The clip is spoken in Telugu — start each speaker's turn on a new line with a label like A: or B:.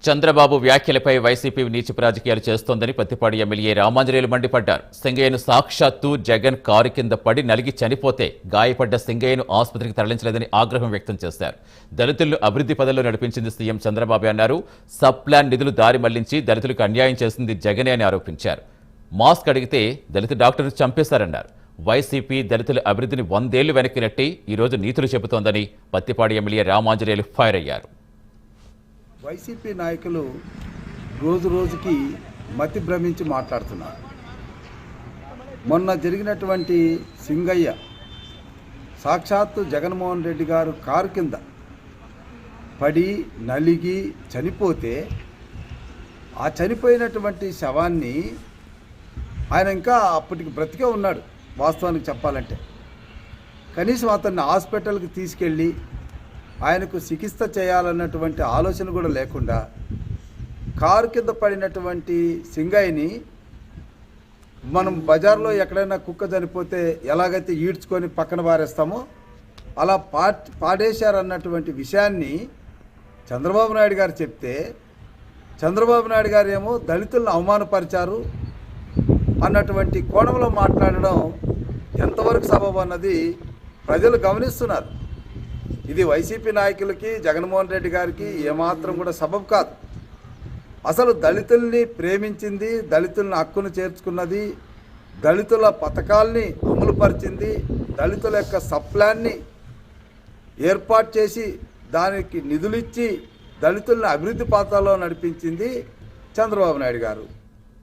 A: చంద్రబాబు వ్యాఖ్యలపై వైసీపీ నీచపు రాజకీయాలు చేస్తోందని పత్తిపాడు ఎమ్మెల్యే రామాంజనేయులు మండిపడ్డారు. సింగయ్యను సాక్షాత్తు జగన్ కారు కింద పడి నలిగి చనిపోతే గాయపడ్డ సింగయ్యను ఆసుపత్రికి తరలించలేదని ఆగ్రహం వ్యక్తం చేశారు. దళితులను అభివృద్ధి పదంలో నడిపించింది సీఎం చంద్రబాబు అన్నారు. సబ్ ప్లాన్ నిధులు దారి మళ్లించి దళితులకు అన్యాయం చేసింది జగనే అని ఆరోపించారు. మాస్క్ అడిగితే దళిత డాక్టర్ను చంపేశారన్నారు. వైసీపీ దళితుల అభివృద్ధిని 100 ఏళ్లు వెనక్కి నెట్టి ఈరోజు నీతులు చెబుతోందని పత్తిపాడు ఎమ్మెల్యే రామాంజనేయులు ఫైర్ అయ్యారు.
B: వైసీపీ నాయకులు రోజు రోజుకి మతి భ్రమించి మాట్లాడుతున్నారు. మొన్న జరిగినటువంటి సింగయ్య సాక్షాత్తు జగన్మోహన్ రెడ్డి గారు కారు కింద పడి నలిగి చనిపోతే ఆ చనిపోయినటువంటి శవాన్ని ఆయన ఇంకా అప్పటికి బ్రతికే ఉన్నాడు. వాస్తవానికి చెప్పాలంటే కనీసం అతన్ని హాస్పిటల్కి తీసుకెళ్ళి ఆయనకు చికిత్స చేయాలన్నటువంటి ఆలోచన కూడా లేకుండా కారు కింద పడినటువంటి సింగయ్యని మనం బజార్లో ఎక్కడైనా కుక్క చనిపోతే ఎలాగైతే ఈడ్చుకొని పక్కన పారేస్తామో అలా పాడేశారన్నటువంటి విషయాన్ని చంద్రబాబు నాయుడు గారు చెప్తే చంద్రబాబు నాయుడు గారు ఏమో దళితులను అవమానపరిచారు అన్నటువంటి కోణంలో మాట్లాడడం ఎంతవరకు సబబు అన్నది ప్రజలు గమనిస్తున్నారు. ఇది వైసీపీ నాయకులకి జగన్మోహన్ రెడ్డి గారికి ఏమాత్రం కూడా సబబు కాదు. అసలు దళితుల్ని ప్రేమించింది, దళితుల్ని హక్కును చేర్చుకున్నది, దళితుల పథకాల్ని అమలుపరిచింది, దళితుల యొక్క సప్లాన్ని ఏర్పాటు చేసి దానికి నిధులిచ్చి దళితుల్ని అభివృద్ధి పాత్రలో నడిపించింది చంద్రబాబు నాయుడు గారు.